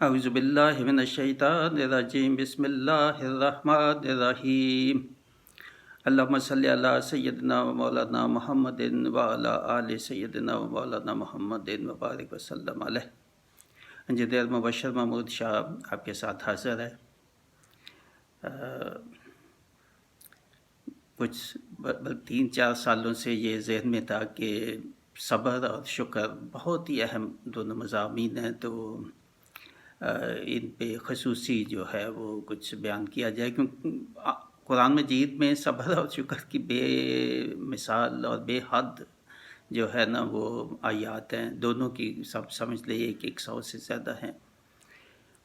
اعوذ باللہ من الشیطان الرجیم بسم اللہ الرحمن الرحیم اللہم صلی علی سیدنا و مولانا محمد وعلی آل سیدنا و مولانا محمد وبارک وسلم علیہ۔ انجینئر مبشر محمود شاہ آپ کے ساتھ حاضر ہے۔ کچھ 3-4 سالوں سے یہ ذہن میں تھا کہ صبر اور شکر بہت ہی اہم دونوں مضامین ہیں، تو ان پہ خصوصی جو ہے وہ کچھ بیان کیا جائے، کیونکہ قرآن مجید میں صبر اور شکر کی بے مثال اور بے حد جو ہے نا وہ آیات ہیں، دونوں کی سب سمجھ لئے کہ 100 سے زیادہ ہیں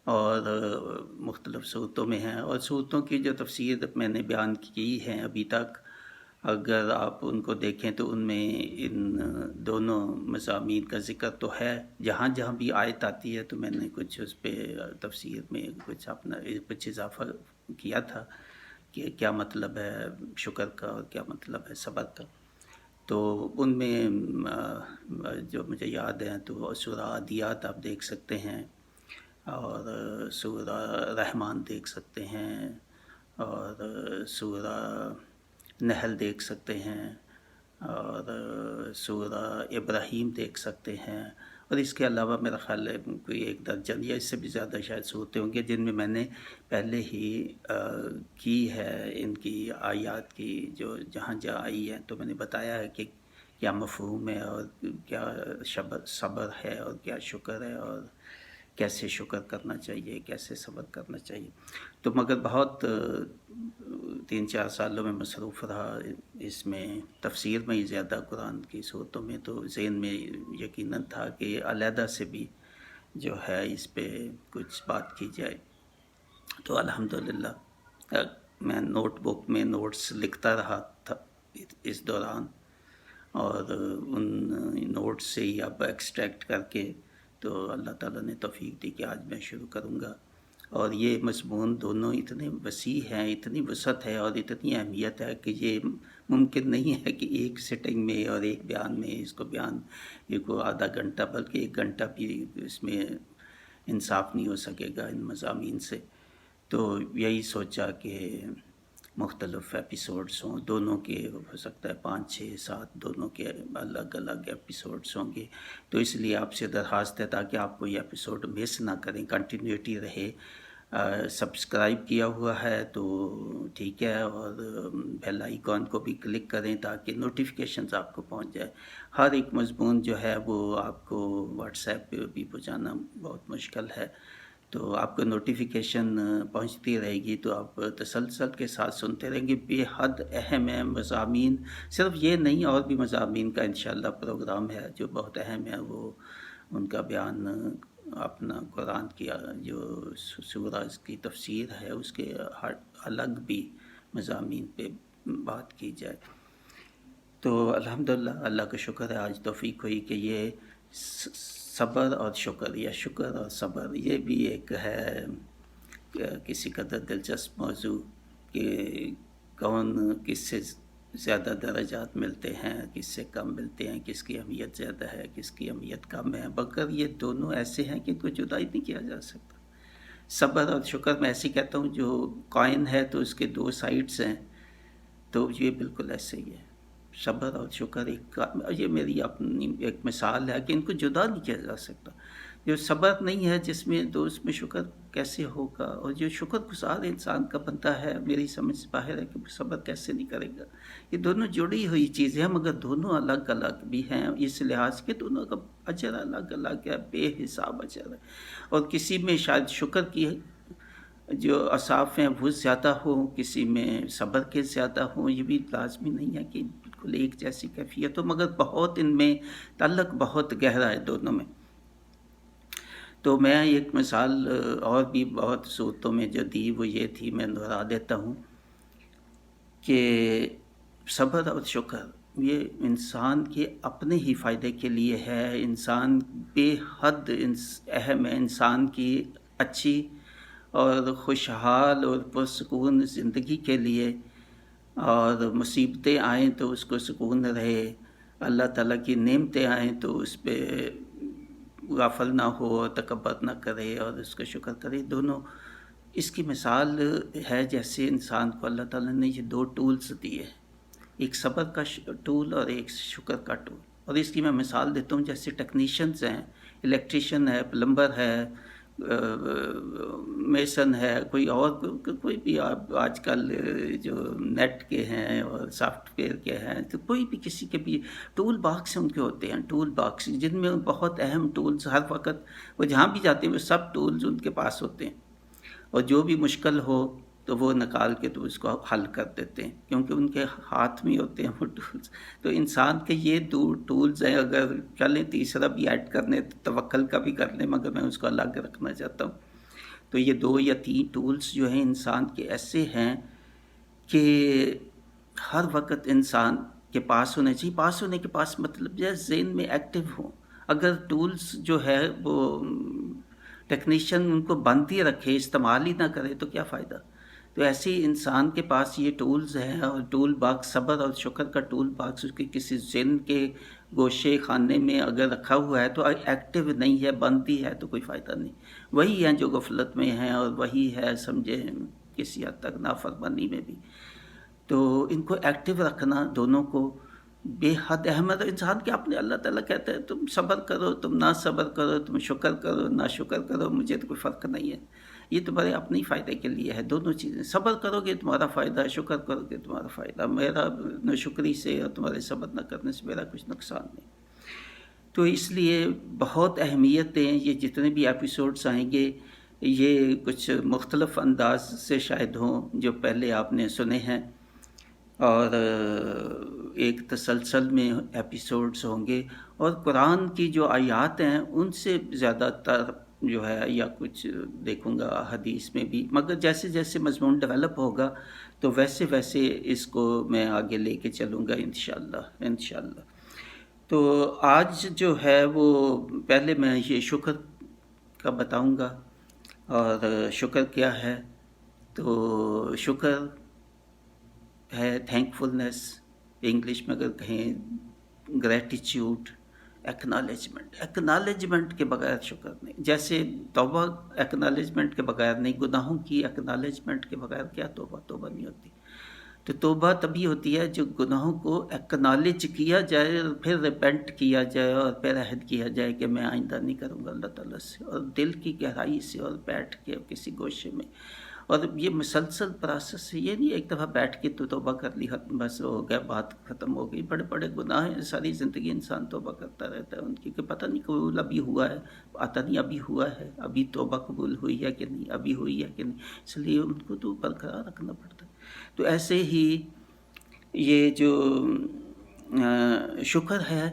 اور مختلف صورتوں میں ہیں، اور صورتوں کی جو تفسیر میں نے بیان کی ہے ابھی تک، اگر آپ ان کو دیکھیں تو ان میں ان دونوں مضامین کا ذکر تو ہے، جہاں جہاں بھی آیت آتی ہے تو میں نے کچھ اس پہ تفسیر میں کچھ اضافہ کیا تھا کہ کیا مطلب ہے شکر کا اور کیا مطلب ہے صبر کا۔ تو ان میں جو مجھے یاد ہیں تو سورہ عادیات آپ دیکھ سکتے ہیں، اور سورہ رحمان دیکھ سکتے ہیں، اور سورہ نحل دیکھ سکتے ہیں، اور سورہ ابراہیم دیکھ سکتے ہیں، اور اس کے علاوہ میرا خیال ہے کوئی 1 درجن یا اس سے بھی زیادہ شاید صورتیں ہوں گی جن میں میں نے پہلے ہی کی ہے ان کی آیات کی جو جہاں جہاں آئی ہیں، تو میں نے بتایا ہے کہ کیا مفہوم ہے اور کیا صبر ہے اور کیا شکر ہے، اور کیسے شکر کرنا چاہیے، کیسے صبر کرنا چاہیے۔ تو مگر بہت 3-4 سالوں میں مصروف رہا اس میں، تفسیر میں ہی زیادہ قرآن کی صورتوں میں، تو ذہن میں یقیناً تھا کہ علیحدہ سے بھی جو ہے اس پہ کچھ بات کی جائے۔ تو الحمدللہ میں نوٹ بک میں نوٹس لکھتا رہا تھا اس دوران، اور ان نوٹس سے ہی اب ایکسٹریکٹ کر کے تو اللہ تعالیٰ نے توفیق دی کہ آج میں شروع کروں گا۔ اور یہ مضمون دونوں اتنے وسیع ہیں، اتنی وسعت ہے اور اتنی اہمیت ہے کہ یہ ممکن نہیں ہے کہ ایک سٹنگ میں اور ایک بیان میں اس کو بیان، یہ کو آدھا گھنٹہ بلکہ 1 گھنٹہ بھی اس میں انصاف نہیں ہو سکے گا ان مضامین سے۔ تو یہی سوچا کہ مختلف ایپیسوڈز ہوں، دونوں کے ہو سکتا ہے 5-6-7 دونوں کے الگ الگ ایپیسوڈز ہوں گے، تو اس لیے آپ سے درخواست ہے تاکہ آپ کوئی ایپیسوڈ مس نہ کریں، کنٹینیوٹی رہے۔ سبسکرائب کیا ہوا ہے تو ٹھیک ہے، اور بیل آئیکن کو بھی کلک کریں تاکہ نوٹیفیکیشنز آپ کو پہنچ جائے۔ ہر ایک مضمون جو ہے وہ آپ کو واٹس ایپ پہ بھی پہنچانا بہت مشکل ہے، تو آپ کو نوٹیفیکیشن پہنچتی رہے گی تو آپ تسلسل کے ساتھ سنتے رہیں گے۔ بے حد اہم ہے مضامین، صرف یہ نہیں اور بھی مضامین کا انشاءاللہ پروگرام ہے جو بہت اہم ہے، وہ ان کا بیان اپنا قرآن کی جو سورہ کی تفسیر ہے اس کے الگ بھی مضامین پہ بات کی جائے۔ تو الحمدللہ اللہ کا شکر ہے آج توفیق ہوئی کہ یہ صبر اور شکر یا شکر اور صبر یہ بھی ایک ہے کسی قدر دلچسپ موضوع کہ کون کس سے زیادہ درجات ملتے ہیں، کس سے کم ملتے ہیں، کس کی اہمیت زیادہ ہے، کس کی اہمیت کم ہے، مگر یہ دونوں ایسے ہیں کہ ان کو جدا ہی نہیں کیا جا سکتا۔ صبر اور شکر میں ایسے کہتا ہوں جو کوائن ہے تو اس کے 2 سائڈز ہیں، تو یہ بالکل ایسے ہی ہے۔ صبر اور شکر یہ میری اپنی ایک مثال ہے کہ ان کو جدا نہیں کیا جا سکتا۔ جو صبر نہیں ہے جس میں تو اس میں شکر کیسے ہوگا، اور جو شکر گزار انسان کا بنتا ہے میری سمجھ سے باہر ہے کہ صبر کیسے نہیں کرے گا۔ یہ دونوں جڑی ہوئی چیزیں ہیں مگر دونوں الگ الگ بھی ہیں، اس لحاظ کے دونوں کا اجر الگ الگ ہے، بے حساب اجر ہے، اور کسی میں شاید شکر کی جو اصاف ہیں وہ زیادہ ہوں، کسی میں صبر کے زیادہ ہوں، یہ بھی لازمی نہیں ہے کہ بالکل ایک جیسی کیفیت ہو، مگر بہت ان میں تعلق بہت گہرا ہے دونوں میں۔ تو میں ایک مثال اور بھی بہت صورتوں میں جو دی وہ یہ تھی، میں دہرا دیتا ہوں کہ صبر اور شکر یہ انسان کے اپنے ہی فائدے کے لیے ہے، انسان بے حد اہم ہے، انسان کی اچھی اور خوشحال اور پرسکون زندگی کے لیے، اور مصیبتیں آئیں تو اس کو سکون رہے، اللہ تعالیٰ کی نعمتیں آئیں تو اس پہ غافل نہ ہو، تکبر نہ کرے اور اس کا شکر کرے، دونوں اس کی مثال ہے جیسے انسان کو اللہ تعالیٰ نے یہ دو ٹولز دیے، ایک صبر کا ٹول اور ایک شکر کا ٹول. اور اس کی میں مثال دیتا ہوں، جیسے ٹیکنیشینز ہیں، الیکٹریشین ہے، پلمبر ہے، میسن ہے، کوئی اور کوئی بھی آپ آج کل جو نیٹ کے ہیں اور سافٹ ویئر کے ہیں، تو کوئی بھی کسی کے بھی ٹول باکس ان کے ہوتے ہیں، ٹول باکس جن میں بہت اہم ٹولز ہر وقت وہ جہاں بھی جاتے ہیں وہ سب ٹولز ان کے پاس ہوتے ہیں، اور جو بھی مشکل ہو تو وہ نکال کے تو اس کو حل کر دیتے ہیں، کیونکہ ان کے ہاتھ میں ہوتے ہیں وہ ٹولز. تو انسان کے یہ دو ٹولز ہیں، اگر چلیں تیسرا بھی ایڈ کرنے تو توکل کا بھی کر لیں، مگر میں اس کو الگ رکھنا چاہتا ہوں. تو یہ 2 یا 3 ٹولز جو ہیں انسان کے ایسے ہیں کہ ہر وقت انسان کے پاس ہونے چاہیے. پاس ہونے کے پاس مطلب جو ہے ذہن میں ایکٹیو ہوں. اگر ٹولز جو ہے وہ ٹیکنیشین ان کو بند ہی رکھے، استعمال ہی نہ کرے تو کیا فائدہ. تو ایسے ہی انسان کے پاس یہ ٹولز ہیں، اور ٹول باکس صبر اور شکر کا ٹول باکس اس کے کسی ذہن کے گوشے خانے میں اگر رکھا ہوا ہے تو ایکٹیو نہیں ہے، بند ہی ہے، تو کوئی فائدہ نہیں. وہی ہیں جو غفلت میں ہیں، اور وہی ہے سمجھے کسی حد تک نافرمانی میں بھی. تو ان کو ایکٹیو رکھنا دونوں کو بے حد احمد. انسان کے اپنے اللہ تعالیٰ کہتا ہے تم صبر کرو، تم نہ صبر کرو، تم شکر کرو، نہ شکر کرو، مجھے تو کوئی فرق نہیں ہے، یہ تمہارے اپنے فائدے کے لیے ہے. دونوں چیزیں، صبر کرو گے تمہارا فائدہ ہے، شکر کرو گے تمہارا فائدہ. میرا ناشکری سے اور تمہارے صبر نہ کرنے سے میرا کچھ نقصان نہیں. تو اس لیے بہت اہمیت دیں. یہ جتنے بھی ایپیسوڈز آئیں گے یہ کچھ مختلف انداز سے شاید ہوں جو پہلے آپ نے سنے ہیں، اور ایک تسلسل میں ایپیسوڈز ہوں گے، اور قرآن کی جو آیات ہیں ان سے زیادہ تر جو ہے یا کچھ دیکھوں گا حدیث میں بھی، مگر جیسے جیسے مضمون ڈیولپ ہوگا تو ویسے ویسے اس کو میں آگے لے کے چلوں گا انشاءاللہ. تو آج جو ہے وہ پہلے میں یہ شکر کا بتاؤں گا. اور شکر کیا ہے؟ تو شکر ہے تھینکفلنس، انگلش میں اگر کہیں گریٹیچیوڈ، ایکنالجمنٹ کے بغیر شکر نہیں. جیسے توبہ ایکنالجمنٹ کے بغیر نہیں، گناہوں کی ایکنالجمنٹ کے بغیر کیا توبہ نہیں ہوتی. تو توبہ تبھی ہوتی ہے جو گناہوں کو ایکنالج کیا جائے، اور پھر ریپینٹ کیا جائے، اور پھر عہد کیا جائے کہ میں آئندہ نہیں کروں گا اللہ تعالیٰ سے، اور دل کی گہرائی سے، اور بیٹھ کے کسی گوشے میں. اور یہ مسلسل پروسیس ہے، یہ نہیں ایک دفعہ بیٹھ کے تو توبہ کر لی بس ہو گیا، بات ختم ہو گئی. بڑے بڑے گناہ ہیں، ساری زندگی انسان توبہ کرتا رہتا ہے ان کی، کہ پتہ نہیں قبول ابھی ہوا ہے، پتہ نہیں ابھی ہوا ہے، ابھی توبہ قبول ہوئی ہے کہ نہیں، ابھی ہوئی ہے کہ نہیں. اس لیے ان کو تو برقرار رکھنا پڑتا ہے. تو ایسے ہی یہ جو شکر ہے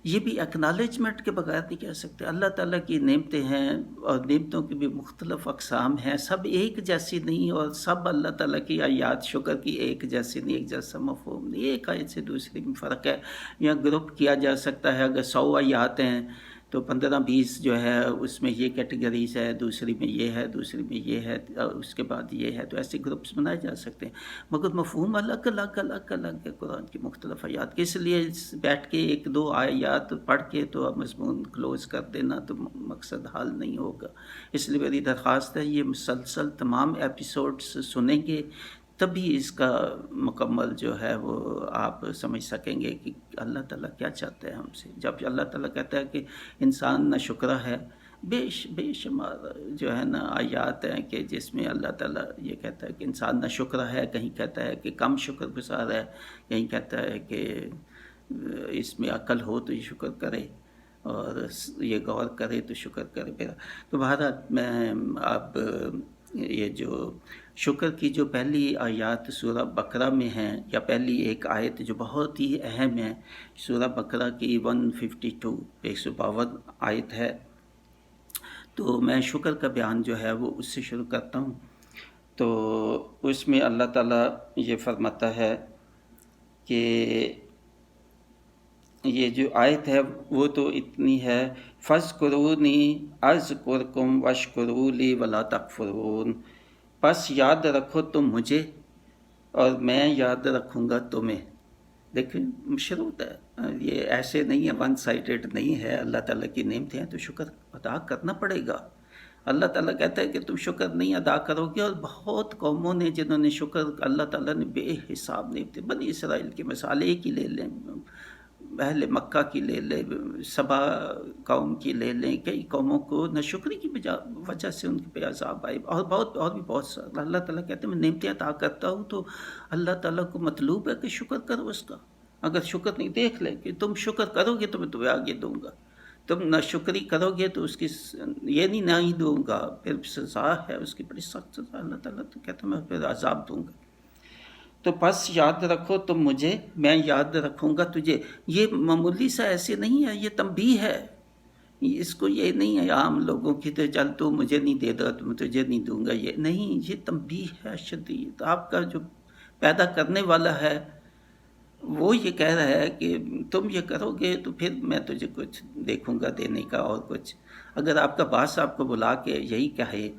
یہ بھی ایکنالجمنٹ کے بغیر نہیں کہہ سکتے. اللہ تعالیٰ کی نعمتیں ہیں، اور نعمتوں کی بھی مختلف اقسام ہیں، سب ایک جیسی نہیں، اور سب اللہ تعالیٰ کی آیات شکر کی ایک جیسی نہیں، ایک جیسا مفہوم نہیں. ایک آیت سے دوسری میں فرق ہے. یا گروپ کیا جا سکتا ہے، اگر 100 آیات ہیں تو 15-20 جو ہے اس میں یہ کیٹیگریز ہے، دوسری میں یہ ہے، دوسری میں یہ ہے، اس کے بعد یہ ہے. تو ایسے گروپس بنائے جا سکتے ہیں، مگر مفہوم الگ ہے قرآن کی مختلف آیات کے. اس لیے بیٹھ کے 1-2 آیات پڑھ کے تو مضمون کلوز کر دینا تو مقصد حل نہیں ہوگا. اس لیے میری درخواست ہے یہ مسلسل تمام ایپیسوڈز سنیں گے تبھی اس کا مکمل جو ہے وہ آپ سمجھ سکیں گے کہ اللہ تعالیٰ کیا چاہتا ہے ہم سے. جب اللہ تعالیٰ کہتا ہے کہ انسان نہ شکرہ ہے، بے شمار جو ہے نا آیات ہیں کہ جس میں اللہ تعالیٰ یہ کہتا ہے کہ انسان نہ شکرہ ہے، کہیں کہتا ہے کہ کم شکر گزار ہے، کہیں کہتا ہے کہ اس میں عقل ہو تو یہ شکر کرے، اور یہ غور کرے تو شکر کرے. تو بہرحال میں اب یہ جو شکر کی جو پہلی آیات سورہ بقرہ میں ہیں، یا پہلی ایک آیت جو بہت ہی اہم ہے، سورہ بقرہ کی 152 آیت ہے، تو میں شکر کا بیان جو ہے وہ اس سے شروع کرتا ہوں. تو اس میں اللہ تعالیٰ یہ فرماتا ہے کہ یہ جو آیت ہے وہ تو اتنی ہے، فَاذْكُرُونِي أَذْكُرْكُمْ وَاشْكُرُوا لِي وَلَا تَكْفُرُونَ. پس یاد رکھو تم مجھے اور میں یاد رکھوں گا تمہیں. دیکھیں شروط ہے، یہ ایسے نہیں ہے، ون سائڈڈ نہیں ہے، اللہ تعالیٰ کی نعمتیں ہیں تو شکر ادا کرنا پڑے گا۔ اللہ تعالیٰ کہتا ہے کہ تم شکر نہیں ادا کرو گے، اور بہت قوموں نے جنہوں نے شکر، اللہ تعالیٰ نے بے حساب نعمتیں، بنی اسرائیل کی مثال ایک ہی لے لیں، اہل مکہ کی لے لیں، سبا قوم کی لے لیں، کئی قوموں کو ناشکری کی وجہ سے ان پہ عذاب آئے، اور بھی بہت سارا۔ اللہ تعالیٰ کہتے ہیں میں نعمتیں عطا کرتا ہوں تو اللہ تعالیٰ کو مطلوب ہے کہ شکر کرو اس کا۔ اگر شکر نہیں، دیکھ لیں کہ تم شکر کرو گے تو میں تمہیں آگے دوں گا، تم ناشکری کرو گے تو اس کی یہ نہیں دوں گا، پھر سزا ہے اس کی بڑی سخت سزا۔ اللہ تعالیٰ تو کہتا ہے میں پھر عذاب دوں گا۔ تو بس یاد رکھو تم مجھے، میں یاد رکھوں گا تجھے۔ یہ معمولی سا ایسے نہیں ہے، یہ تنبیہ ہے، اس کو یہ نہیں ہے عام لوگوں کی تو چل تو مجھے نہیں دے دو تو تجھے نہیں دوں گا، یہ نہیں، یہ تنبیہ ہے شدید۔ آپ کا جو پیدا کرنے والا ہے وہ یہ کہہ رہا ہے کہ تم یہ کرو گے تو پھر میں تجھے کچھ دیکھوں گا دینے کا اور کچھ۔ اگر آپ کا باس آپ کو بلا کے یہی کہے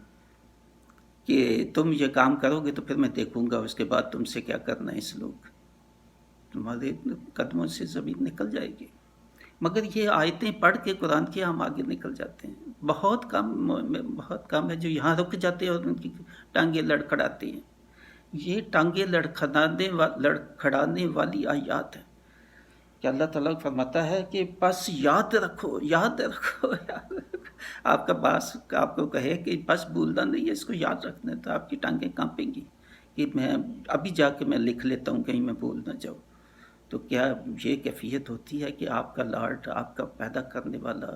کہ تم یہ کام کرو گے تو پھر میں دیکھوں گا اس کے بعد تم سے کیا کرنا ہے، اس لوگ تمہارے قدموں سے زمین نکل جائے گی۔ مگر یہ آیتیں پڑھ کے قرآن کی ہم آگے نکل جاتے ہیں، بہت کم ہے جو یہاں رک جاتے ہیں اور ان کی ٹانگیں لڑکھڑاتے ہیں۔ یہ ٹانگیں لڑکھڑانے والی آیات ہے کہ اللہ تعالیٰ فرماتا ہے کہ بس یاد رکھو، یاد رکھو، یاد رکھو۔ آپ کا باس آپ کو کہے کہ بس بھولنا نہیں ہے، اس کو یاد رکھنا ہے، تو آپ کی ٹانگیں کانپیں گی کہ میں ابھی جا کے میں لکھ لیتا ہوں کہیں میں بھول نہ جاؤں۔ تو کیا یہ کیفیت ہوتی ہے کہ آپ کا لاڈ، آپ کا پیدا کرنے والا،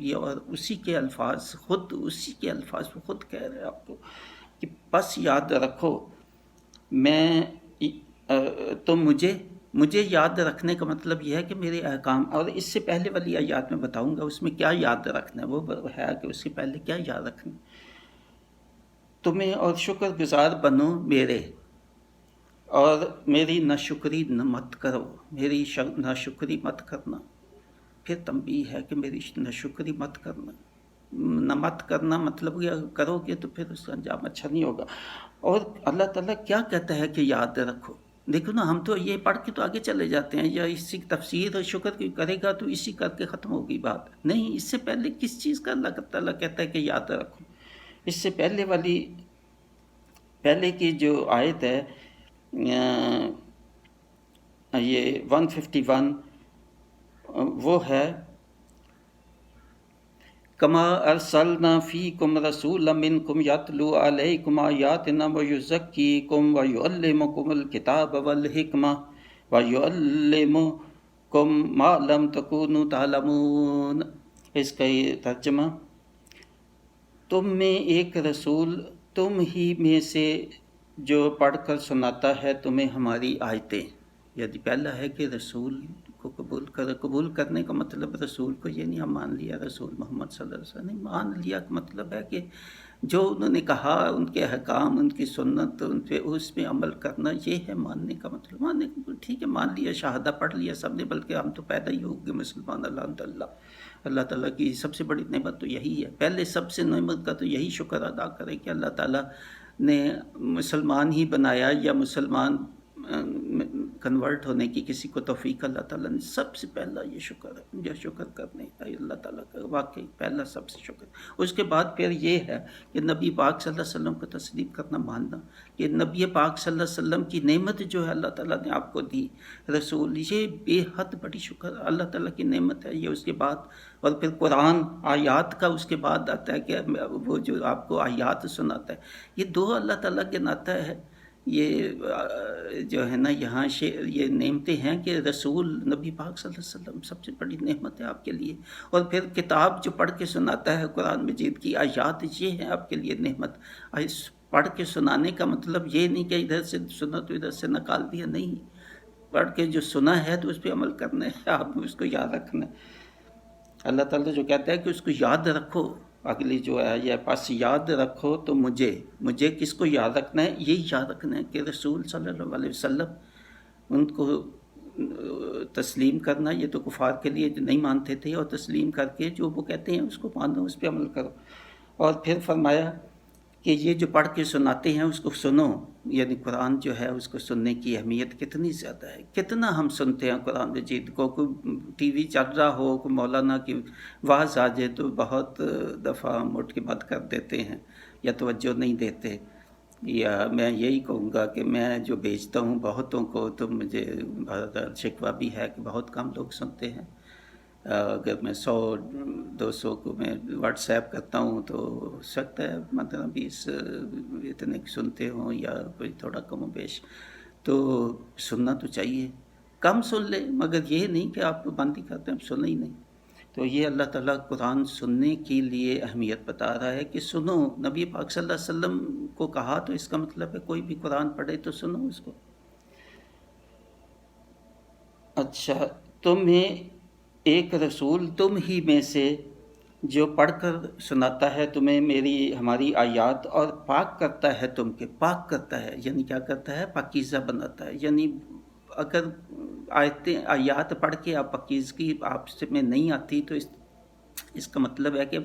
یہ اور اسی کے الفاظ وہ خود کہہ رہے ہیں آپ کو کہ بس یاد رکھو، میں تم مجھے یاد رکھنے کا مطلب یہ ہے کہ میرے احکام، اور اس سے پہلے والی آیات میں بتاؤں گا اس میں کیا یاد رکھنا ہے، وہ ہے کہ اس سے پہلے کیا یاد رکھنا تمہیں، اور شکر گزار بنو میرے، اور میری ناشکری مت کرو، میری ناشکری مت کرنا۔ پھر تنبیہ ہے کہ میری ناشکری مت کرنا، مت کرنا مطلب یہ کرو گے تو پھر اس کا انجام اچھا نہیں ہوگا۔ اور اللہ تعالیٰ کیا کہتا ہے کہ یاد رکھو؟ دیکھو نا، ہم تو یہ پڑھ کے تو آگے چلے جاتے ہیں، یا اسی تفسیر اور شکر کی کرے گا تو اسی کر کے ختم ہوگی بات، نہیں، اس سے پہلے کس چیز کا اللہ تعالیٰ کہتا ہے کہ یاد رکھو؟ اس سے پہلے کی جو آیت ہے یہ 151 وہ ہے کما ارسلنا فیکم رسولا منکم یتلو علیکم آیاتنا ویزکیکم ویعلمکم الکتاب والحکمہ ویعلمکم ما لم تکونوا تعلمون۔ اس کا یہ ترجمہ، تم میں ایک رسول تم ہی میں سے جو پڑھ کر سناتا ہے تمہیں ہماری آیتیں۔ یعنی پہلا ہے کہ رسول کو قبول کرنے کا مطلب رسول کو یہ نہیں ہم مان لیا رسول محمد صلی اللہ علیہ وسلم، نہیں، مان لیا کا مطلب ہے کہ جو انہوں نے کہا، ان کے احکام، ان کی سنت، ان پہ اس میں عمل کرنا، یہ ہے ماننے کا مطلب۔ ماننے کا ٹھیک ہے، مان لیا، شہادہ پڑھ لیا سب نے، بلکہ ہم تو پیدا ہی ہو گئے مسلمان، الحمدللہ۔ اللہ تعالیٰ کی سب سے بڑی نعمت تو یہی ہے، پہلے سب سے نعمت کا تو یہی شکر ادا کرے کہ اللہ تعالیٰ نے مسلمان ہی بنایا، یا مسلمان کنورٹ ہونے کی کسی کو توفیق اللہ تعالیٰ نے، سب سے پہلا یہ شکر ہے، جو شکر کرنے کا اللہ تعالیٰ کا واقعی پہلا سب سے شکر۔ اس کے بعد پھر یہ ہے کہ نبی پاک صلی اللہ علیہ وسلم کو تسلیم کرنا، ماننا کہ نبی پاک صلی اللہ علیہ وسلم کی نعمت جو ہے اللہ تعالیٰ نے آپ کو دی، رسول، یہ بے حد بڑی شکر اللہ تعالیٰ کی نعمت ہے یہ۔ اس کے بعد اور پھر قرآن آیات کا اس کے بعد آتا ہے کہ وہ جو آپ کو آیات سناتا ہے، یہ دو اللہ تعالیٰ کے ناطہ ہے۔ یہ جو ہے نا یہاں یہ نعمتیں ہیں کہ رسول نبی پاک صلی اللہ علیہ وسلم سب سے بڑی نعمت ہے آپ کے لیے، اور پھر کتاب جو پڑھ کے سناتا ہے قرآن مجید کی آیات، یہ ہیں آپ کے لیے نعمت۔ پڑھ کے سنانے کا مطلب یہ نہیں کہ ادھر سے سنا تو ادھر سے نکال دیا، نہیں، پڑھ کے جو سنا ہے تو اس پہ عمل کرنا ہے، آپ نے اس کو یاد رکھنا ہے۔ اللہ تعالیٰ جو کہتا ہے کہ اس کو یاد رکھو، اگلی جو ہے یہ پس یاد رکھو تو مجھے کس کو یاد رکھنا ہے؟ یہی یاد رکھنا ہے کہ رسول صلی اللہ علیہ وسلم، ان کو تسلیم کرنا، یہ تو کفار کے لیے جو نہیں مانتے تھے، اور تسلیم کر کے جو وہ کہتے ہیں اس کو مانو، اس پہ عمل کرو۔ اور پھر فرمایا کہ یہ جو پڑھ کے سناتے ہیں اس کو سنو، یعنی قرآن جو ہے اس کو سننے کی اہمیت کتنی زیادہ ہے، کتنا ہم سنتے ہیں قرآن مجید کو، کوئی ٹی وی چل رہا ہو، کوئی مولانا کی واز آ جائے تو بہت دفعہ ہم اٹھ کے بند کر دیتے ہیں یا توجہ نہیں دیتے، یا میں یہی کہوں گا کہ میں جو بیچتا ہوں بہتوں کو تو مجھے شکوہ بھی ہے کہ بہت کم لوگ سنتے ہیں۔ اگر میں 100-200 کو میں واٹس ایپ کرتا ہوں تو ہو سکتا ہے 15-20 اتنے سنتے ہوں یا کوئی تھوڑا کم و بیش، تو سننا تو چاہیے، کم سن لیں مگر یہ نہیں کہ آپ بند ہی کرتے ہیں، سننا ہی نہیں۔ تو یہ اللہ تعالیٰ قرآن سننے کے لیے اہمیت بتا رہا ہے کہ سنو، نبی پاک صلی اللہ علیہ وسلم کو کہا تو اس کا مطلب ہے کوئی بھی قرآن پڑھے تو سنو اس کو۔ اچھا، تمہیں ایک رسول تم ہی میں سے جو پڑھ کر سناتا ہے تمہیں ہماری آیات اور پاک کرتا ہے، تم کے پاک کرتا ہے، یعنی کیا کرتا ہے؟ پاکیزہ بناتا ہے۔ یعنی اگر آیات پڑھ کے آپ پاکیزگی آپ سے میں نہیں آتی تو اس کا مطلب ہے کہ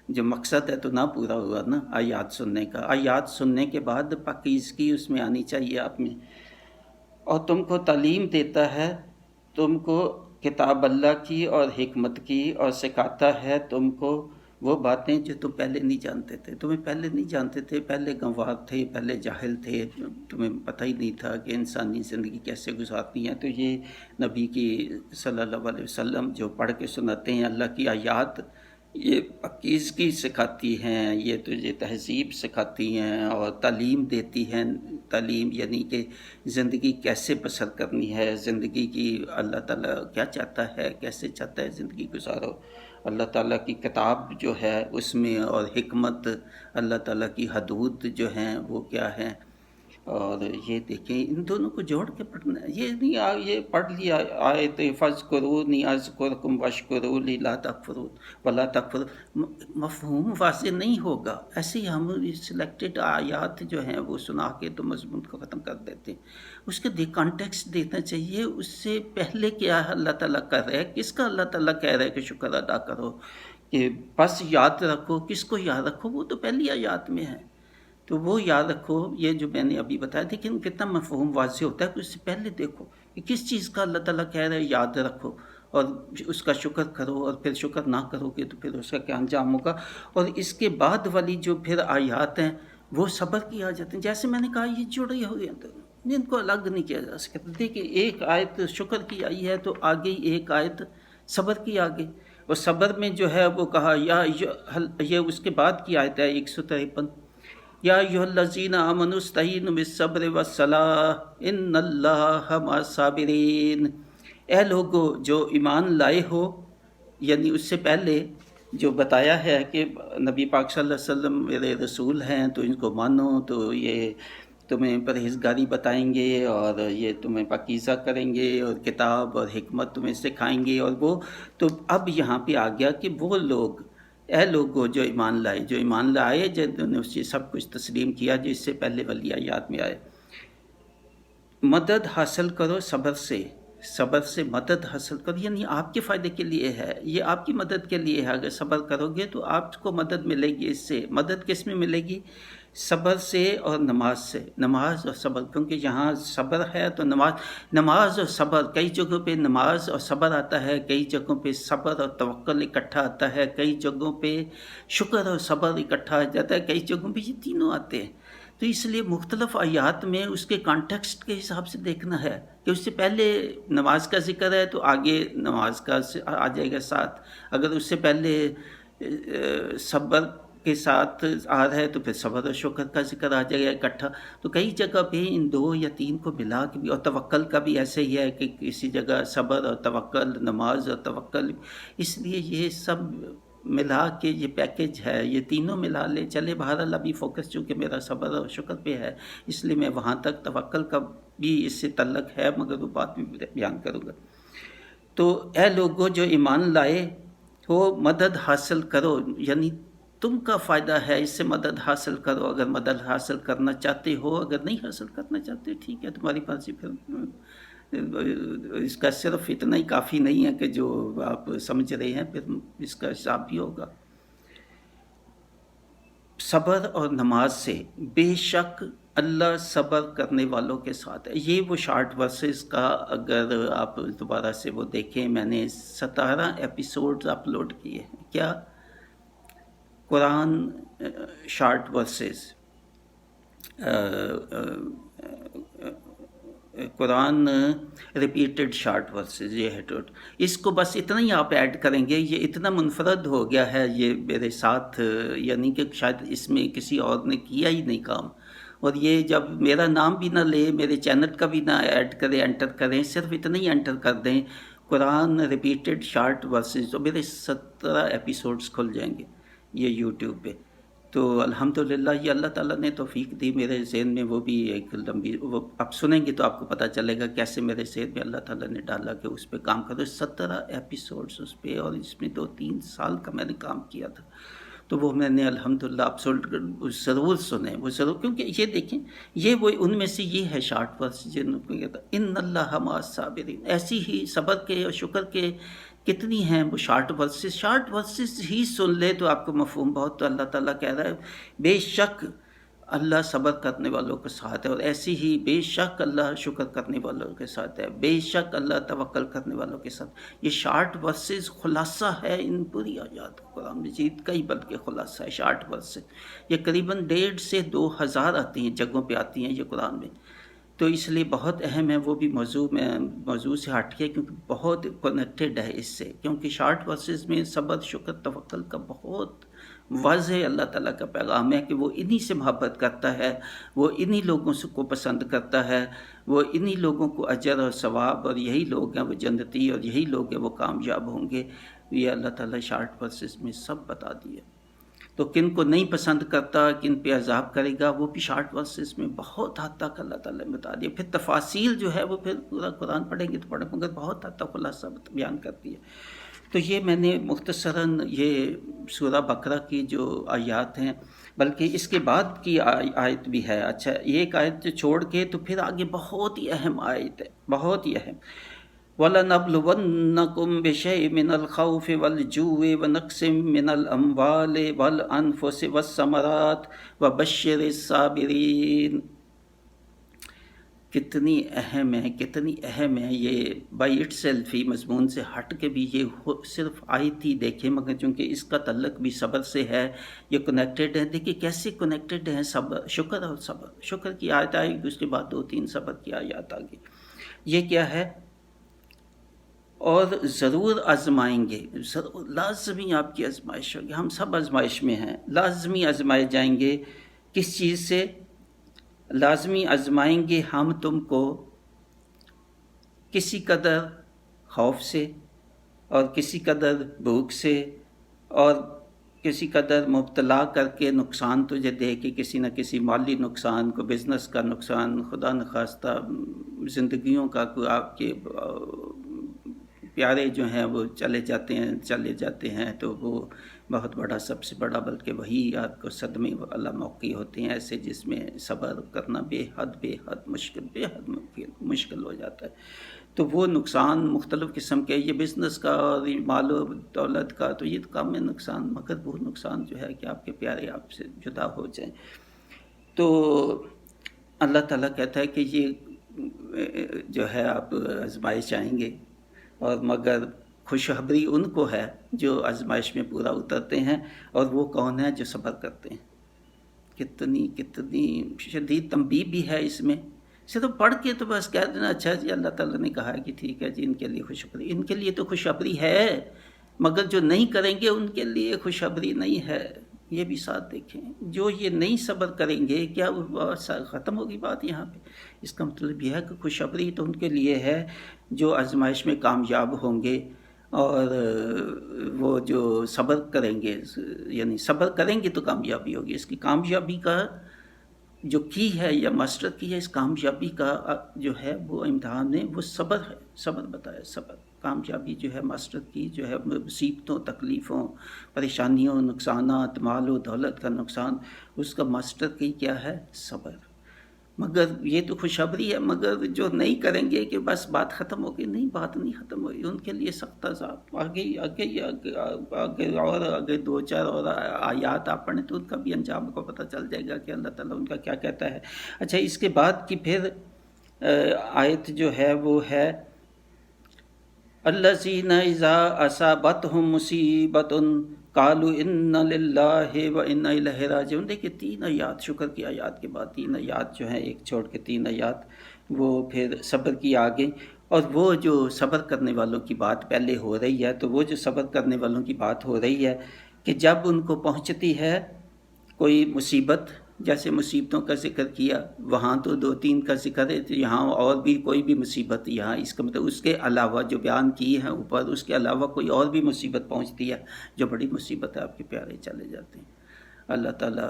جو مقصد ہے تو نہ پورا ہوا نا آیات سننے کا۔ آیات سننے کے بعد پاکیزگی اس میں آنی چاہیے آپ میں، اور تم کو تعلیم دیتا ہے، تم کو کتاب اللہ کی اور حکمت کی، اور سکھاتا ہے تم کو وہ باتیں جو تم پہلے نہیں جانتے تھے۔ تمہیں پہلے نہیں جانتے تھے، پہلے گنوار تھے، پہلے جاہل تھے، تمہیں پتہ ہی نہیں تھا کہ انسانی زندگی کیسے گزارتی ہیں۔ تو یہ نبی کی صلی اللہ علیہ وسلم جو پڑھ کے سناتے ہیں اللہ کی آیات، یہ پاکیزگی سکھاتی ہیں، یہ تجھے تہذیب سکھاتی ہیں اور تعلیم دیتی ہیں۔ تعلیم یعنی کہ زندگی کیسے بسر کرنی ہے، زندگی کی اللہ تعالیٰ کیا چاہتا ہے، کیسے چاہتا ہے زندگی گزارو۔ اللہ تعالیٰ کی کتاب جو ہے اس میں، اور حکمت، اللہ تعالیٰ کی حدود جو ہیں وہ کیا ہیں، اور یہ دیکھیں ان دونوں کو جوڑ کے پڑھنا ہے۔ یہ نہیں یہ پڑھ لیا آیت فاذکرونی اذکرکم واشکروا لا تکفرون ولا تکفرون، مفہوم واضح نہیں ہوگا۔ ایسے ہی ہم سلیکٹڈ آیات جو ہیں وہ سنا کے تو مضمون کو ختم کر دیتے ہیں۔ اس کے کانٹیکسٹ دینا چاہیے، اس سے پہلے کیا اللہ تعالیٰ کر رہا ہے، کس کا اللہ تعالیٰ کہہ رہا ہے کہ شکر ادا کرو، کہ بس یاد رکھو۔ کس کو یاد رکھو؟ وہ تو پہلی آیات میں ہے، تو وہ یاد رکھو۔ یہ جو میں نے ابھی بتایا، لیکن کتنا مفہوم واضح ہوتا ہے کہ اس سے پہلے دیکھو کہ کس چیز کا اللہ تعالیٰ کہہ رہا ہے یاد رکھو، اور اس کا شکر کرو، اور پھر شکر نہ کرو گے تو پھر اس کا کیا انجام ہوگا۔ اور اس کے بعد والی جو پھر آیات ہیں وہ صبر کی آ جاتی ہیں۔ جیسے میں نے کہا یہ جڑے ہوئے ہیں، ان کو الگ نہیں کیا جا سکتا۔ دیکھیں ایک آیت شکر کی آئی ہے تو آگے ایک آیت صبر کی آگے، اور صبر میں جو ہے وہ کہا یہ اس کے بعد کی آیت ہے 153، یا ایھا الذین آمنوا استعینوا بالصبر والصلاۃ ان اللہ مع الصابرین۔ اے لوگو جو ایمان لائے ہو، یعنی اس سے پہلے جو بتایا ہے کہ نبی پاک صلی اللہ علیہ وسلم میرے رسول ہیں تو ان کو مانو، تو یہ تمہیں پرہیزگاری بتائیں گے اور یہ تمہیں پاکیزہ کریں گے، اور کتاب اور حکمت تمہیں سکھائیں گے، اور وہ تو اب یہاں پہ آ گیا کہ وہ لوگ، اے لوگو جو ایمان لائے، جو ایمان لائے جنہوں نے اس چیز سب کچھ تسلیم کیا جو اس سے پہلے والی آیات میں آئے، مدد حاصل کرو صبر سے، صبر سے مدد حاصل کرو، یعنی آپ کے فائدے کے لیے ہے، یہ آپ کی مدد کے لیے ہے۔ اگر صبر کرو گے تو آپ کو مدد ملے گی۔ اس سے مدد کس میں ملے گی؟ صبر سے اور نماز سے، نماز اور صبر، کیونکہ یہاں صبر ہے تو نماز اور صبر، کئی جگہوں پہ نماز اور صبر آتا ہے، کئی جگہوں پہ صبر اور توکل اکٹھا آتا ہے، کئی جگہوں پہ شکر اور صبر اکٹھا آ جاتا ہے، کئی جگہوں پہ یہ تینوں آتے ہیں۔ تو اس لیے مختلف آیات میں اس کے کانٹیکسٹ کے حساب سے دیکھنا ہے کہ اس سے پہلے نماز کا ذکر ہے تو آگے نماز کا آ جائے گا ساتھ، اگر اس سے پہلے صبر کے ساتھ آ رہا ہے تو پھر صبر اور شکر کا ذکر آ جائے گا اکٹھا۔ تو کئی جگہ پہ ان 2 یا 3 کو ملا کے بھی، اور توکل کا بھی ایسے ہی ہے کہ کسی جگہ صبر اور توکل، نماز اور توکل، اس لیے یہ سب ملا کے یہ پیکج ہے، یہ تینوں ملا لے چلے۔ بہرحال ابھی فوکس چونکہ میرا صبر اور شکر پہ ہے، اس لیے میں وہاں تک، توکل کا بھی اس سے تعلق ہے مگر وہ بات میں بیان کروں گا۔ تو اے لوگو جو ایمان لائے ہو، مدد حاصل کرو، یعنی تم کا فائدہ ہے، اس سے مدد حاصل کرو اگر مدد حاصل کرنا چاہتے ہو، اگر نہیں حاصل کرنا چاہتے ٹھیک ہے، تمہاری پاس ہی پھر اس کا صرف اتنا ہی کافی نہیں ہے کہ جو آپ سمجھ رہے ہیں، پھر اس کا حساب بھی ہوگا۔ صبر اور نماز سے بے شک اللہ صبر کرنے والوں کے ساتھ ہے. یہ وہ شارٹ ورسز کا اگر آپ دوبارہ سے وہ دیکھیں، میں نے 17 ایپیسوڈز اپلوڈ کیے ہیں. کیا؟ قرآن شارٹ ورسز، قرآن ریپیٹڈ شارٹ ورسز، یہ ہے اس کو بس اتنا ہی آپ ایڈ کریں گے. یہ اتنا منفرد ہو گیا ہے یہ میرے ساتھ، یعنی کہ شاید اس میں کسی اور نے کیا ہی نہیں کام. اور یہ جب میرا نام بھی نہ لے، میرے چینل کا بھی نہ ایڈ کریں، انٹر کریں، صرف اتنا ہی انٹر کر دیں قرآن ریپیٹڈ شارٹ ورسز، تو میرے 17 ایپیسوڈز کھل جائیں گے یہ یوٹیوب پہ. تو الحمدللہ یہ اللہ تعالیٰ نے توفیق دی. میرے ذہن میں وہ بھی ایک لمبی، وہ آپ سنیں گے تو آپ کو پتہ چلے گا کیسے میرے ذہن میں اللہ تعالیٰ نے ڈالا کہ اس پہ کام کرو. 17 ایپیسوڈز اس پہ، اور اس میں 2-3 سال کا میں نے کام کیا تھا. تو وہ میں نے الحمدللہ آپ ضرور سنیں، وہ ضرور، کیونکہ یہ دیکھیں یہ وہ ان میں سے یہ ہے شارٹ ورس جن کو کہتا ان اللہ مع الصابرین. ایسی ہی صبر کے اور شکر کے کتنی ہیں وہ شارٹ ورسز ہی سن لے تو آپ کو مفہوم بہت. تو اللہ تعالیٰ کہہ رہا ہے بے شک اللہ صبر کرنے والوں کے ساتھ ہے، اور ایسی ہی بے شک اللہ شکر کرنے والوں کے ساتھ ہے، بے شک اللہ توکل کرنے والوں کے ساتھ. یہ شارٹ ورسز خلاصہ ہے ان پوری آیات قرآن مجید کا ہی، بلکہ خلاصہ ہے شارٹ ورسز. یہ قریباً 1,500 سے 2,000 آتی ہیں جگہوں پہ آتی ہیں یہ قرآن میں. تو اس لیے بہت اہم ہے. وہ بھی موضوع سے ہٹ کے، کیونکہ بہت کنیکٹڈ ہے اس سے، کیونکہ شارٹ ورسز میں صبر شکر توکل کا بہت واضح اللہ تعالیٰ کا پیغام ہے کہ وہ انہی سے محبت کرتا ہے، وہ انہی لوگوں کو پسند کرتا ہے، وہ انہی لوگوں کو اجر اور ثواب، اور یہی لوگ ہیں وہ جنتی، اور یہی لوگ ہیں وہ کامیاب ہوں گے. یہ اللہ تعالیٰ شارٹ ورسز میں سب بتا دیا. تو کن کو نہیں پسند کرتا، کن پہ عذاب کرے گا، وہ بھی شارٹ ورسز میں بہت حد تک اللہ تعالیٰ نے بتا دیا. پھر تفاصیل جو ہے وہ پھر پورا قرآن پڑھیں گے تو پڑھیں، مگر بہت حد تک خلاصہ بیان کرتی ہے. تو یہ میں نے مختصراً یہ سورہ بقرہ کی جو آیات ہیں، بلکہ اس کے بعد کی آیت بھی ہے. اچھا، ایک آیت چھوڑ کے تو پھر آگے بہت ہی اہم آیت ہے، بہت ہی اہم. وَلَنَبْلُوَنَّكُمْ بِشَيْءٍ مِّنَ الْخَوْفِ وَالْجُوعِ وَنَقْصٍ مِّنَ الْأَمْوَالِ وَالْأَنفُسِ وَالثَّمَرَاتِ وَبَشِّرِ الصَّابِرِينَ. کتنی اہم ہے، کتنی اہم ہے یہ بائی اٹ سیلف ہی، مضمون سے ہٹ کے بھی یہ صرف آیت ہی دیکھیں، مگر چونکہ اس کا تعلق بھی صبر سے ہے، یہ کنیکٹڈ ہے. دیکھیں کیسے کنیکٹڈ ہیں صبر، شکر اور صبر. شکر کی آیت آئی، اس کے بعد 2-3 صبر کی آیات آ گئی. یہ کیا ہے؟ اور ضرور آزمائیں گے، ضرور لازمی آپ کی آزمائش ہوگی. ہم سب آزمائش میں ہیں، لازمی آزمائے جائیں گے. کس چیز سے؟ لازمی آزمائیں گے ہم تم کو کسی قدر خوف سے، اور کسی قدر بھوک سے، اور کسی قدر مبتلا کر کے نقصان تجھے دے کے، کسی نہ کسی مالی نقصان کو، بزنس کا نقصان، خدا نخواستہ زندگیوں کا، کوئی آپ کے پیارے جو ہیں وہ چلے جاتے ہیں تو وہ بہت بڑا، سب سے بڑا، بلکہ وہی آپ کو صدمے والا موقع ہوتے ہیں ایسے، جس میں صبر کرنا بے حد مشکل ہو جاتا ہے. تو وہ نقصان مختلف قسم کے، یہ بزنس کا اور مال و دولت کا تو یہ کم ہے نقصان، مگر وہ نقصان جو ہے کہ آپ کے پیارے آپ سے جدا ہو جائیں. تو اللہ تعالیٰ کہتا ہے کہ یہ جو ہے آپ آزمائش آئیں گے، اور مگر خوشخبری ان کو ہے جو آزمائش میں پورا اترتے ہیں، اور وہ کون ہیں؟ جو صبر کرتے ہیں. کتنی شدید تنبیہ بھی ہے اس میں. صرف پڑھ کے تو بس کہہ دینا اچھا جی اللہ تعالیٰ نے کہا ہے کہ ٹھیک ہے جی ان کے لیے خوشخبری، ان کے لیے تو خوشخبری ہے، مگر جو نہیں کریں گے ان کے لیے خوشخبری نہیں ہے. یہ بھی ساتھ دیکھیں، جو یہ نہیں صبر کریں گے، کیا ختم ہوگی بات یہاں پہ؟ اس کا مطلب یہ ہے کہ خوشخبری تو ان کے لیے ہے جو آزمائش میں کامیاب ہوں گے، اور وہ جو صبر کریں گے، یعنی صبر کریں گے تو کامیابی ہوگی. اس کی کامیابی کا جو کی ہے یا ماسٹر کی ہے، اس کامیابی کا جو ہے وہ امتحان ہے، وہ صبر ہے. صبر بتایا، صبر کامیابی جو ہے، ماسٹر کی جو ہے مصیبتوں، تکلیفوں، پریشانیوں، نقصانات، مال و دولت کا نقصان، اس کا ماسٹر کی کیا ہے؟ صبر. مگر یہ تو خوشخبری ہے، مگر جو نہیں کریں گے کہ بس بات ختم ہو گئی، نہیں، بات نہیں ختم ہوئی، ان کے لیے سخت عذاب آگے آگے 2-4 اور آیات آپ پڑھیں تو ان کا بھی انجام کو پتہ چل جائے گا کہ اللہ تعالیٰ ان کا کیا کہتا ہے۔ اچھا، اس کے بعد کی پھر آیت جو ہے وہ ہے الذین اذا اصابتہم مصیبۃ قالوا انا للہ و انا الیہ راجعون۔ دیکھیے 3 آیات، شکر کی آیات کے بعد 3 آیات جو ہیں، ایک چھوڑ کے 3 آیات وہ پھر صبر کی آگے، اور وہ جو صبر کرنے والوں کی بات پہلے ہو رہی ہے، تو وہ جو صبر کرنے والوں کی بات ہو رہی ہے کہ جب ان کو پہنچتی ہے کوئی مصیبت، جیسے مصیبتوں کا ذکر کیا وہاں تو 2-3 کا ذکر ہے، تو یہاں اور بھی کوئی بھی مصیبت، یہاں اس کا مطلب اس کے علاوہ جو بیان کی ہے اوپر، اس کے علاوہ کوئی اور بھی مصیبت پہنچتی ہے جو بڑی مصیبت ہے، آپ کے پیارے چلے جاتے ہیں۔ اللہ تعالیٰ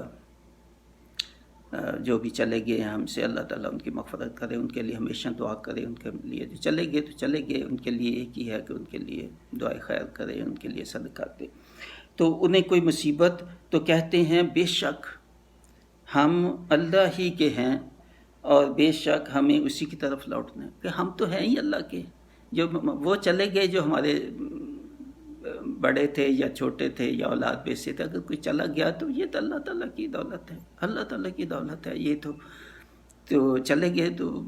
جو بھی چلے گئے ہیں ہم سے، اللہ تعالیٰ ان کی مغفرت کرے، ان کے لیے ہمیشہ دعا کرے، ان کے لیے جو چلے گئے تو چلے گئے، ان کے لیے ایک ہی ہے کہ ان کے لیے دعائے خیر کرے، ان کے لیے صدقہ دے۔ تو انہیں کوئی مصیبت تو کہتے ہیں بے شک ہم اللہ ہی کے ہیں اور بے شک ہمیں اسی کی طرف لوٹنا ہے، کہ ہم تو ہیں ہی اللہ کے، جو وہ چلے گئے جو ہمارے بڑے تھے یا چھوٹے تھے یا اولاد میں سے تھے، اگر کوئی چلا گیا تو یہ تو اللہ تعالیٰ کی دولت ہے، اللہ تعالیٰ کی دولت ہے، یہ تو چلے گئے تو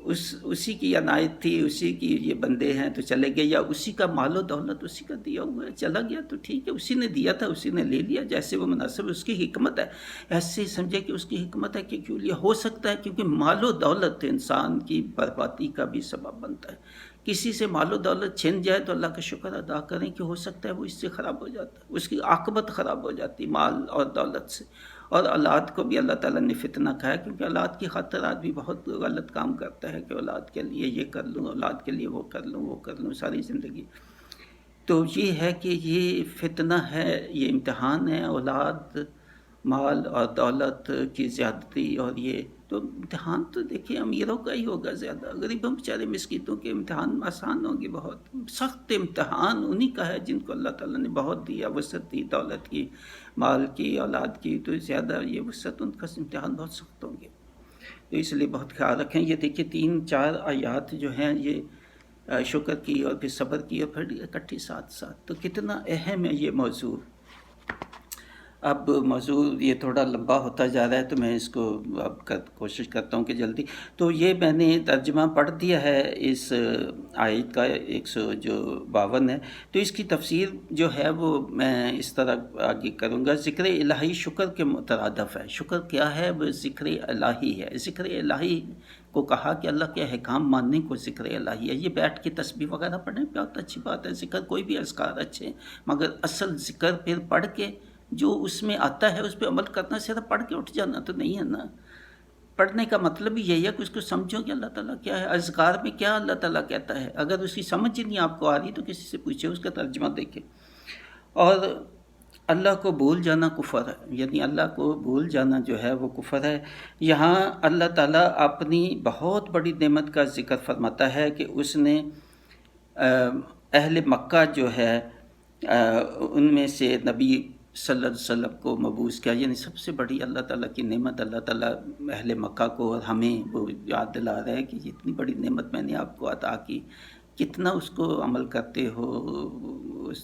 اسی کی عنایت تھی، اسی کی یہ بندے ہیں تو چلے گئے، یا اسی کا مال و دولت اسی کا دیا ہوا ہے، چلا گیا تو ٹھیک ہے، اسی نے دیا تھا، اسی نے لے لیا جیسے وہ مناسب، اس کی حکمت ہے، ایسے سمجھے کہ اس کی حکمت ہے کہ کیوں لیا، ہو سکتا ہے کیونکہ مال و دولت انسان کی بربادی کا بھی سبب بنتا ہے، کسی سے مال و دولت چھن جائے تو اللہ کا شکر ادا کریں کہ ہو سکتا ہے وہ اس سے خراب ہو جاتا ہے، اس کی عاقبت خراب ہو جاتی مال اور دولت سے۔ اور اولاد کو بھی اللہ تعالیٰ نے فتنہ کہا ہے، کیونکہ اولاد کی خاطر آدمی بہت غلط کام کرتا ہے کہ اولاد کے لیے یہ کر لوں، اولاد کے لیے وہ کر لوں ساری زندگی۔ تو یہ ہے کہ یہ فتنہ ہے، یہ امتحان ہے، اولاد، مال اور دولت کی زیادتی، اور یہ تو امتحان تو دیکھیں امیروں کا ہی ہوگا زیادہ، غریبوں بیچارے مسکینوں کے امتحان آسان ہوں گے، بہت سخت امتحان انہی کا ہے جن کو اللہ تعالیٰ نے بہت دیا، وسعت دی، دولت کی، مال کی، اولاد کی، تو زیادہ یہ وسعت، ان کا امتحان بہت سخت ہوں گے، تو اس لیے بہت خیال رکھیں۔ یہ دیکھیے 3-4 آیات جو ہیں یہ شکر کی اور پھر صبر کی اور پھر اکٹھی ساتھ، تو کتنا اہم ہے یہ موضوع۔ اب موضوع یہ تھوڑا لمبا ہوتا جا رہا ہے تو میں اس کو اب کوشش کرتا ہوں کہ جلدی، تو یہ میں نے ترجمہ پڑھ دیا ہے اس آیت کا 152 ہے، تو اس کی تفسیر جو ہے وہ میں اس طرح آگے کروں گا۔ ذکر الہی شکر کے مترادف ہے، شکر کیا ہے؟ وہ ذکر الہی ہے، ذکر الہی کو کہا کہ اللہ کے احکام ماننے کو ذکر الہی ہے۔ یہ بیٹھ کے تسبیح وغیرہ پڑھیں بہت اچھی بات ہے، ذکر کوئی بھی اذکار اچھے ہیں، مگر اصل ذکر پھر پڑھ کے جو اس میں آتا ہے اس پہ عمل کرنا، صرف پڑھ کے اٹھ جانا تو نہیں ہے نا۔ پڑھنے کا مطلب ہی یہی ہے کہ اس کو سمجھو کہ اللہ تعالیٰ کیا ہے، اذکار میں کیا اللہ تعالیٰ کہتا ہے، اگر اس کی سمجھ ہی نہیں آپ کو آ رہی تو کسی سے پوچھے، اس کا ترجمہ دیکھیں۔ اور اللہ کو بھول جانا کفر ہے، یعنی اللہ کو بھول جانا جو ہے وہ کفر ہے۔ یہاں اللہ تعالیٰ اپنی بہت بڑی نعمت کا ذکر فرماتا ہے کہ اس نے اہل مکہ جو ہے ان میں سے نبی صلی اللہ علیہ وسلم کو مبعوث کیا، یعنی سب سے بڑی اللہ تعالیٰ کی نعمت، اللہ تعالیٰ اہل مکہ کو اور ہمیں وہ یاد دلا رہا ہے کہ اتنی بڑی نعمت میں نے آپ کو عطا کی، کتنا اس کو عمل کرتے ہو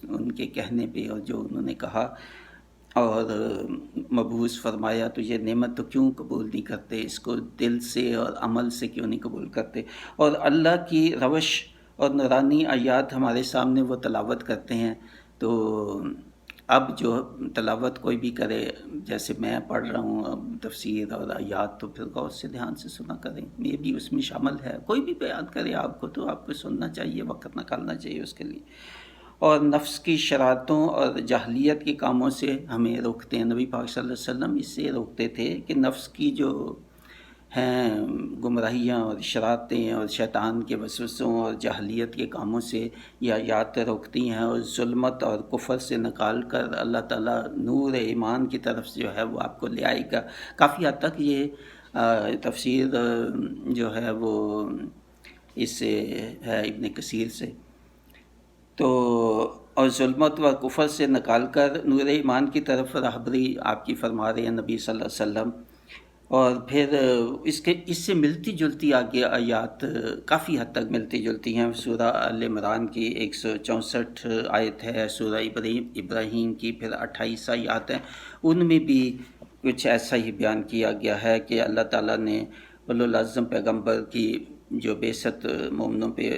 ان کے کہنے پہ اور جو انہوں نے کہا اور مبعوث فرمایا، تو یہ نعمت تو کیوں قبول نہیں کرتے، اس کو دل سے اور عمل سے کیوں نہیں قبول کرتے، اور اللہ کی روش اور نورانی آیات ہمارے سامنے وہ تلاوت کرتے ہیں۔ تو اب جو تلاوت کوئی بھی کرے، جیسے میں پڑھ رہا ہوں اب تفسیر اور آیات، تو پھر غور سے دھیان سے سنا کریں، یہ بھی اس میں شامل ہے، کوئی بھی بیان کرے آپ کو تو آپ کو سننا چاہیے، وقت نکالنا چاہیے اس کے لیے۔ اور نفس کی شرارتوں اور جاہلیت کے کاموں سے ہمیں روکتے ہیں، نبی پاک صلی اللہ علیہ وسلم اس سے روکتے تھے کہ نفس کی جو ہیں گمراہیاں اور شرارتیں اور شیطان کے وسوسوں اور جاہلیت کے کاموں سے یہ آیات روکتی ہیں، اور ظلمت اور کفر سے نکال کر اللہ تعالیٰ نور ایمان کی طرف جو ہے وہ آپ کو لے آئے گا۔ کافی حد تک یہ تفسیر جو ہے وہ اس سے ہے ابن کثیر سے، تو اور ظلمت و کفر سے نکال کر نور ایمان کی طرف راہبری آپ کی فرما رہے ہیں نبی صلی اللہ علیہ وسلم۔ اور پھر اس سے ملتی جلتی آگے آیات کافی حد تک ملتی جلتی ہیں. سورہ آل عمران کی 164 آیت ہے، سورہ ابراہیم کی پھر 28 آیات ہیں. ان میں بھی کچھ ایسا ہی بیان کیا گیا ہے کہ اللہ تعالیٰ نے اولو العزم پیغمبر کی جو بعثت مومنوں پہ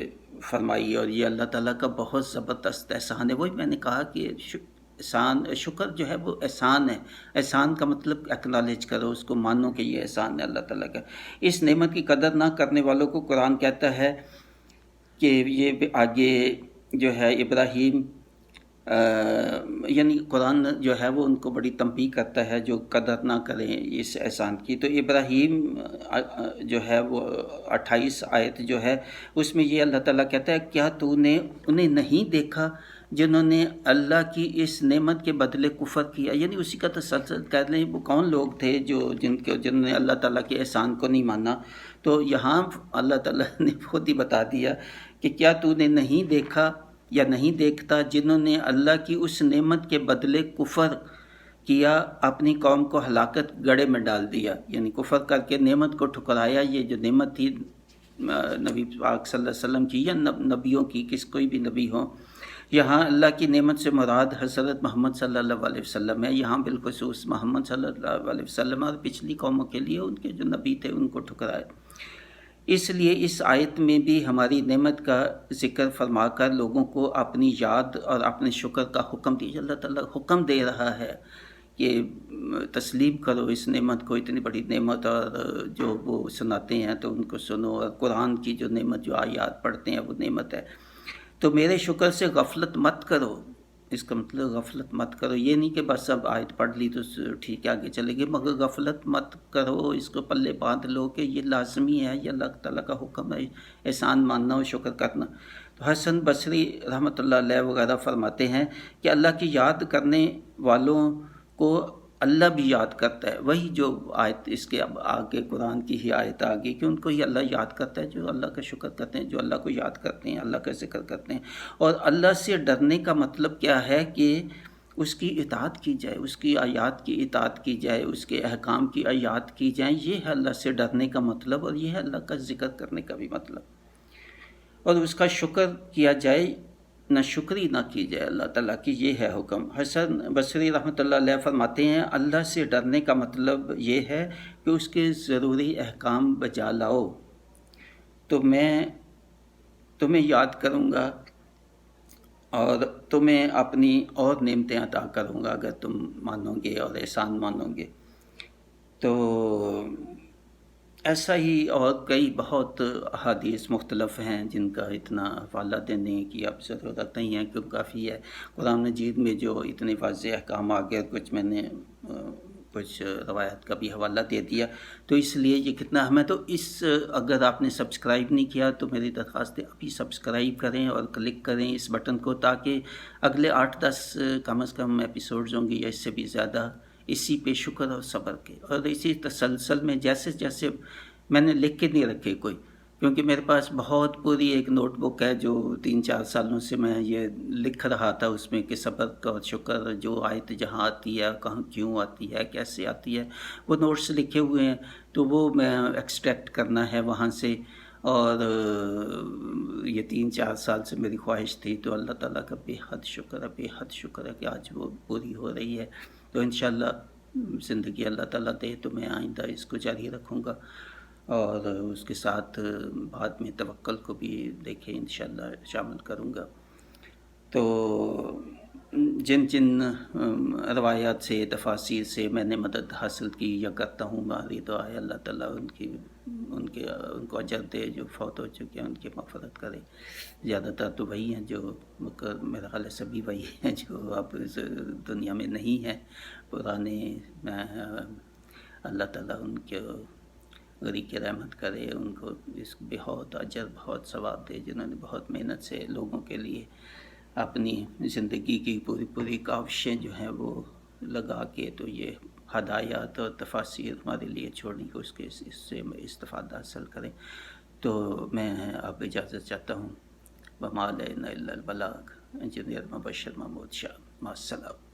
فرمائی، اور یہ اللہ تعالیٰ کا بہت زبردست احسان ہے. وہی میں نے کہا کہ شکر جو ہے وہ احسان ہے. احسان کا مطلب ایکنالج کرو، اس کو مانو کہ یہ احسان ہے اللہ تعالیٰ کا. اس نعمت کی قدر نہ کرنے والوں کو قرآن کہتا ہے کہ یہ آگے جو ہے ابراہیم یعنی قرآن جو ہے وہ ان کو بڑی تنبیہ کرتا ہے جو قدر نہ کریں اس احسان کی. تو ابراہیم جو ہے وہ 28 آیت جو ہے اس میں یہ اللہ تعالیٰ کہتا ہے کیا تو نے انہیں نہیں دیکھا جنہوں نے اللہ کی اس نعمت کے بدلے کفر کیا. یعنی اسی کا تسلسل کہہ لیں وہ کون لوگ تھے جنہوں نے اللہ تعالیٰ کے احسان کو نہیں مانا. تو یہاں اللہ تعالیٰ نے خود ہی بتا دیا کہ کیا تو نے نہیں دیکھا یا نہیں دیکھتا جنہوں نے اللہ کی اس نعمت کے بدلے کفر کیا، اپنی قوم کو ہلاکت گڑھے میں ڈال دیا. یعنی کفر کر کے نعمت کو ٹھکرایا. یہ جو نعمت تھی نبی پاک صلی اللہ علیہ وسلم کی یا نبیوں کی، کوئی بھی نبی ہو، یہاں اللہ کی نعمت سے مراد حضرت محمد صلی اللہ علیہ وسلم ہے. یہاں بالخصوص محمد صلی اللہ علیہ وسلم اور پچھلی قوموں کے لیے ان کے جو نبی تھے ان کو ٹھکرایا. اس لیے اس آیت میں بھی ہماری نعمت کا ذکر فرما کر لوگوں کو اپنی یاد اور اپنے شکر کا حکم دیا. اللہ تعالیٰ حکم دے رہا ہے کہ تسلیم کرو اس نعمت کو، اتنی بڑی نعمت، اور جو وہ سناتے ہیں تو ان کو سنو، اور قرآن کی جو نعمت جو آیات پڑھتے ہیں وہ نعمت ہے. تو میرے شکر سے غفلت مت کرو. اس کا مطلب غفلت مت کرو یہ نہیں کہ بس اب آیت پڑھ لی تو ٹھیک ہے آگے چلے گی، مگر غفلت مت کرو، اس کو پلے باندھ لو کہ یہ لازمی ہے، یہ اللہ تعالیٰ کا حکم ہے، احسان ماننا اور شکر کرنا. تو حسن بصری رحمۃ اللہ علیہ وغیرہ فرماتے ہیں کہ اللہ کی یاد کرنے والوں کو اللہ بھی یاد کرتا ہے. وہی جو آیت اس کے اب آگے قرآن کی ہی آیت آگے کہ ان کو ہی اللہ یاد کرتا ہے جو اللہ کا شکر کرتے ہیں، جو اللہ کو یاد کرتے ہیں، اللہ کا ذکر کرتے ہیں. اور اللہ سے ڈرنے کا مطلب کیا ہے کہ اس کی اطاعت کی جائے، اس کی آیات کی اطاعت کی جائے، اس کے احکام کی آیات کی جائیں. یہ ہے اللہ سے ڈرنے کا مطلب، اور یہ ہے اللہ کا ذکر کرنے کا بھی مطلب. اور اس کا شکر کیا جائے، نہ شکری نہ کی جائے اللہ تعالیٰ کی. یہ ہے حکم. حسن بصری رحمۃ اللہ علیہ فرماتے ہیں اللہ سے ڈرنے کا مطلب یہ ہے کہ اس کے ضروری احکام بجا لاؤ تو میں تمہیں یاد کروں گا اور تمہیں اپنی اور نعمتیں عطا کروں گا اگر تم مانو گے اور احسان مانو گے. تو ایسا ہی اور کئی بہت احادیث مختلف ہیں جن کا اتنا حوالہ دینے کی اب ضرورت نہیں ہے کیونکہ کافی ہے. قرآن مجید میں جو اتنے واضح احکام آ گئے، کچھ میں نے کچھ روایت کا بھی حوالہ دے دیا، تو اس لیے یہ کتنا اہم ہے. تو اگر آپ نے سبسکرائب نہیں کیا تو میری درخواست ہے ابھی سبسکرائب کریں اور کلک کریں اس بٹن کو، تاکہ اگلے 8-10 کم از کم ایپیسوڈز ہوں گے یا اس سے بھی زیادہ اسی پہ شکر اور صبر کے، اور اسی تسلسل میں جیسے جیسے میں نے لکھ کے نہیں رکھے کوئی، کیونکہ میرے پاس بہت پوری ایک نوٹ بک ہے جو 3-4 سالوں سے میں یہ لکھ رہا تھا اس میں کہ صبر کا اور شکر جو آیت جہاں آتی ہے، کہاں کیوں آتی ہے، کیسے آتی ہے، وہ نوٹس لکھے ہوئے ہیں. تو وہ میں ایکسٹریکٹ کرنا ہے وہاں سے، اور یہ 3-4 سال سے میری خواہش تھی. تو اللہ تعالیٰ کا بے حد شکر ہے، بے حد شکر ہے کہ آج وہ پوری ہو رہی ہے. تو انشاءاللہ زندگی اللہ تعالیٰ دے تو میں آئندہ اس کو جاری رکھوں گا، اور اس کے ساتھ بعد میں توکل کو بھی دیکھیں انشاءاللہ شامل کروں گا. تو جن روایات سے، تفاسیر سے میں نے مدد حاصل کی یا کرتا ہوں، ہماری دعا ہے اللہ تعالیٰ ان کو اجر دے. جو فوت ہو چکے ہیں ان کی مغفرت کرے. زیادہ تر تو وہی ہیں جو میرا خیال ہے سبھی وہی ہیں جو اب اس دنیا میں نہیں ہیں پرانے. اللہ تعالیٰ ان کے غریق رحمت کرے، ان کو اس بہت اجر بہت ثواب دے جنہوں نے بہت محنت سے لوگوں کے لیے اپنی زندگی کی پوری کاوشیں جو ہیں وہ لگا کے تو یہ ہدایات اور تفاسیر ہمارے لیے چھوڑنے کو اس سے استفادہ حاصل کریں. تو میں اب اجازت چاہتا ہوں. وما علینا الا البلاغ. انجینئر مبشر محمود شاہ. مع السلام.